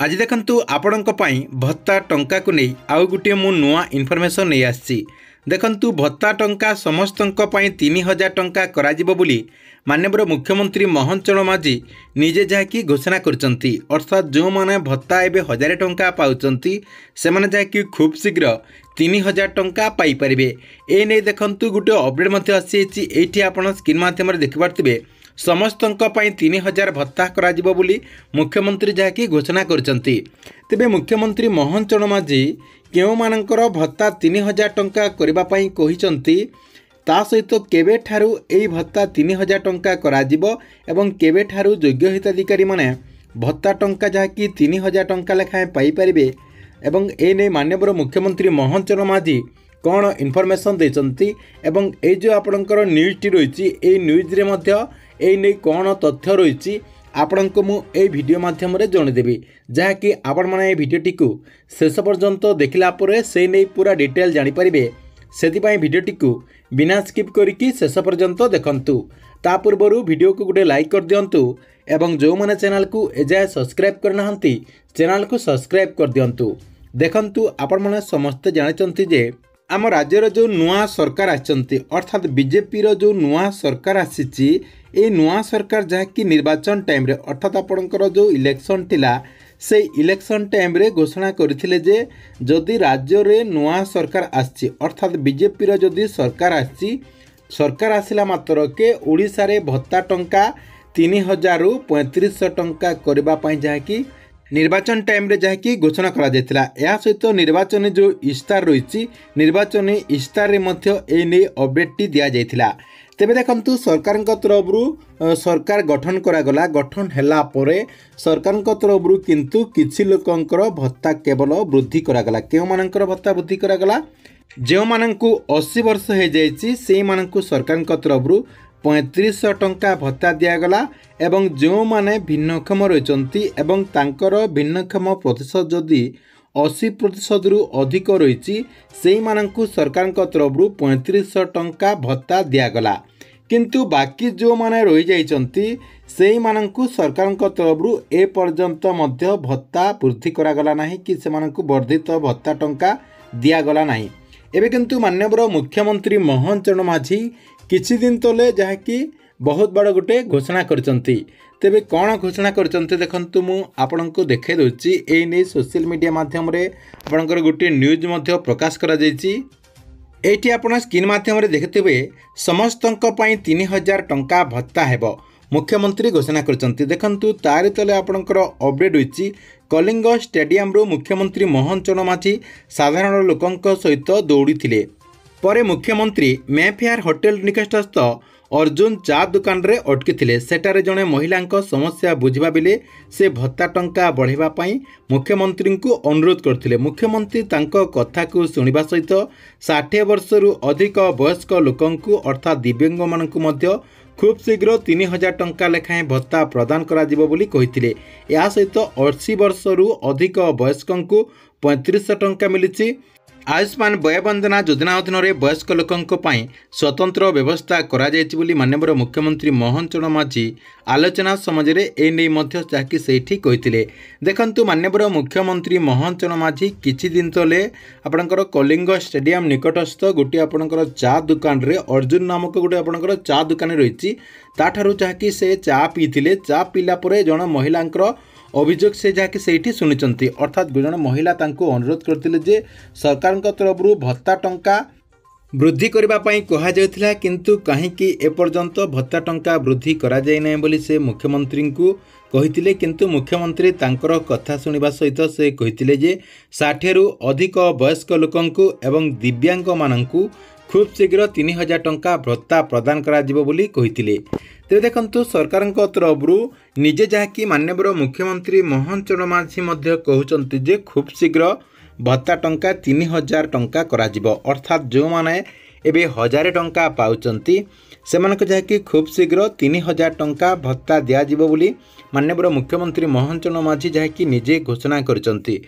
आज देखंतु आपणक पई भत्ता टंका को नहीं आउ गुटे मु नुआ इनफॉरमेशन नहीं आसी। देखंतु भत्ता टंका समस्तंक पई 3000 टंका कराजिबो बोली माननीय मुख्यमंत्री मोहन चरण माझी निजे जहाँकि घोषणा करचंती। अर्थात जो माने भत्ता एबे 1000 टंका पाउचंती से माने जहाँकि खूब शीघ्र 3000 टंका पाई परिबे। ए नै देखंतु गुटे अपडेट मध्ये आसी एठी आपण स्क्रीन माध्यम रे देखि पारतिबे समस्तंक पई 3000 भत्ता कराजिबो बोली मुख्यमंत्री जहाँकि घोषणा करचंती। तेबे मुख्यमंत्री मोहन चरण माझी केउ मानकर भत्ता 3000 टंका करबा पई कहिचंती ता सहित केबे ठारू एई भत्ता 3000 टंका कराजिबो एवं केबे ठारू योग्य हिताधिकारी माने भत्ता टंका जहाँकि 3000 टंका लेखाएं पाई परिबे एवं ए नै माननीय मुख्यमंत्री मोहन चरण माझी कौन इनफॉरमेशन देचंती एवं ए जो आपणकर न्यूज टी रहिछि ए न्यूज रे मध्य ए नै कौन तथ्य रहिछि आपणको मु ए वीडियो माध्यम रे जणदेबी जहाँकि आपण माने ए वीडियोटी को शेष पर्यंत देखला परे से नै पूरा डिटेल जानि परिबे। सेतिपाई वीडियोटी को बिना स्किप करिकि शेष पर्यंत देखंतु। ता पूर्वरु वीडियो को गुटे लाइक कर दियंतु एवं जो माने चैनल को एजाय सब्सक्राइब करनाहंती चैनल को सब्सक्राइब कर दियंतु। देखंतु आपण माने समस्त जानिचंती जे आम राज्यर जो नुआ सरकार आछंती अर्थात बीजेपी रो जो नुआ सरकार आसीची ए नुआ सरकार जहाँकि निर्वाचन टाइम रे अर्थात आपणकर जो इलेक्शन थिला से इलेक्शन टाइम रे घोषणा करथिले जे जदि राज्य रे नुआ सरकार आछि अर्थात बीजेपी रो जदि सरकार आछि सरकार आसिला मात्र के ओडिसा रे भत्ता टंका 3000 रु 3500 टंका करबा पई जहाँकि निर्वाचन टाइम रे जहाँकि घोषणा करा जायतिला। या सहित निर्वाचन जो इस्तार रही निर्वाचन इस्तार रे मध्य ए नै अपडेट टी दिया जायतिला। तेबे देखंतु सरकार तरफ सरकार गठन करागला गठन हैला परे सरकार तरफ किंतु किछि लोकंकर भत्ता केवल वृद्धि करागला। केउ मानकर भत्ता वृद्धि करागला जो माननकु 80 वर्ष हो जायछि सेही माननकु सरकार तरफ 3500 टंका भत्ता दियागला एवं जो माने भिन्नक्षम रहिचंती एवं तांकर भिन्नक्षम प्रतिशत जदि 80% रु अधिक रही से माननकु सरकार तरफ 3500 टंका भत्ता दियागला। किंतु बाकी जो माने रही जाइचंती से माननकु सरकार तरफ ए पर्यंत मध्य भत्ता वृद्धि करागला नाही कि से माननकु वर्धित भत्ता टंका दियागला नाही। एबे किंतु माननीय मुख्यमंत्री मोहन चरण माझी किछि दिन तले जहाँकि बहुत बड़ गोटे घोषणा करचंती। तेबे कौन घोषणा करचंती देखंतु मु आपनको देखे दोछि ए नै सोशल मीडिया माध्यम रे आपनकर गोटे न्यूज मध्य प्रकाश करा जायछि। एठी आपण स्क्रीन माध्यम रे देखिथिबे समस्तंक पई 3000 टंका भत्ता हेबो मुख्यमंत्री घोषणा करचंती। देखंतु तारि तले आपनकर अपडेट होइछि कलिंग स्टेडियम रो मुख्यमंत्री मोहन चरण माझी साधारण लोकंक सहित दौड़ीथिले परे मुख्यमंत्री मेफेयर होटेल निकटस्थ अर्जुन चा दुकान रे अटकी थिले। सेटारे जणे महिलांक समस्या बुझिबा बेले से भत्ता टंका बढ़ेबा पई मुख्यमंत्री को अनुरोध करथिले। मुख्यमंत्री तांको कथा को सुनिबा सहित 60 वर्ष रु अधिक वयस्क लोकंकु अर्थात दिव्यांग मानकु मध्य खूब शीघ्र 3000 टंका लेखाएं भत्ता प्रदान करा जिवो बोली कहिथिले। या सहित 80 वर्ष रु अधिक वयस्कंकु 3500 टंका मिलिछि। आयुष्मान वयोवंदना योजना अधीन वयस्क लोकों स्वतंत्र व्यवस्था करा जायछि बोली माननीय मुख्यमंत्री मोहन चरण माझी आलोचना समझे ए नै मध्य जाकि सेठी कहिथिले। देखंतु माननीय मुख्यमंत्री मोहन चरण माझी किछि दिन तले आपणकर कलिंग स्टेडियम निकटस्थ गोटे आपणकर चा दुकान रे अर्जुन नामक गोटे आपणकर चा दुकान रहिछि ताठारु जाकि से चा पीथिले। चा पीला परे जण महिलांकर अभियोग से जहाँकि सेठी शुणिचंती अर्थात जन महिला तांको अनुरोध करथिले जे सरकार तरफ भत्ता टंका वृद्धि करबा पई कहा जायतिला किंतु काहेकि ए पर्यंत भत्ता टंका वृद्धि करा जाय नै बोली से मुख्यमंत्री को कहिथिले। किंतु मुख्यमंत्री तांकर कथा सुनिबा सहित से कहिथिले जे 60 रु अधिक वयस्क लोकंकु एवं दिव्यांग मानंकु खूब शीघ्र 3000 टंका भत्ता प्रदान करा जिवो बोली कहिथिले। तेरे देखंतु सरकार तरफ निजे जहाँकि माननीय मुख्यमंत्री मोहन चरण माझी मध्य कहउचंती जे खूब शीघ्र भत्ता टंका 3000 टंका करा जिवो अर्थात जो माने एबे 1000 टंका पाउचंती सेमानक जहाँकि खूब शीघ्र 3000 टंका भत्ता दिया जिवो बोली माननीय मुख्यमंत्री मोहन चरण माझी जहाँकि निजे घोषणा करचंती।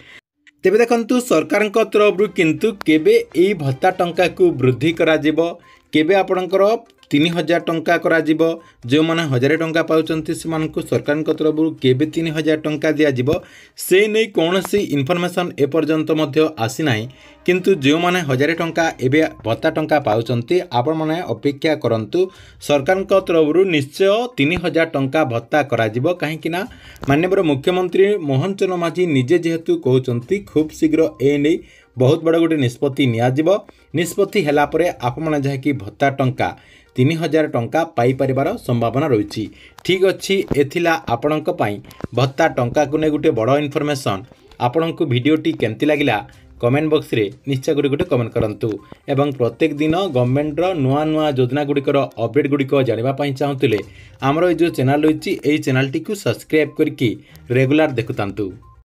तेबे देखंतु सरकार तरफ किंतु केबे एई भत्ता टंका को वृद्धि करा जिवो केबे आपणकर 3000 टंका कराजिब जो माने 1000 टंका पाउचंती सेमानकु सरकारक तरफरु केबे 3000 टंका दिया जिवो से नै कोनोसी इन्फॉर्मेशन ए पर्यंत मध्य आसी नाही किंतु जो माने 1000 टंका एबे भत्ता टंका पाउचंती आपण माने अपेक्षा करंतु सरकारक तरफरु निश्चय 3000 टंका भत्ता कराजिब काहेकिना माननीय मुख्यमंत्री मोहन चरण माझी निजे जेहेतु कहउचंती खूब शीघ्र ए नै बहुत बड़ गोटे निष्पत्ति नियाजिब निष्पत्ति हेला परे आपण जहाँकि भत्ता टंका 3000 टंका पाई परिबार संभावना रही। ठीक अच्छी एथिला आपणक पई भत्ता टंका को ने गोटे बड़ इनफॉरमेशन आपणक वीडियोटी केमती लगिला कमेंट बॉक्स रे निश्चय गोटे कमेंट करंतु एवं प्रत्येक दिन गवर्नमेंट रो नुआ नुआ योजना गुड़िकर अपडेट गुड़िक जानिबा पई चाहूतिले हमरो ए जो चैनल रही एई चैनल टी को सब्सक्राइब करके रेगुलर देखुतांतु।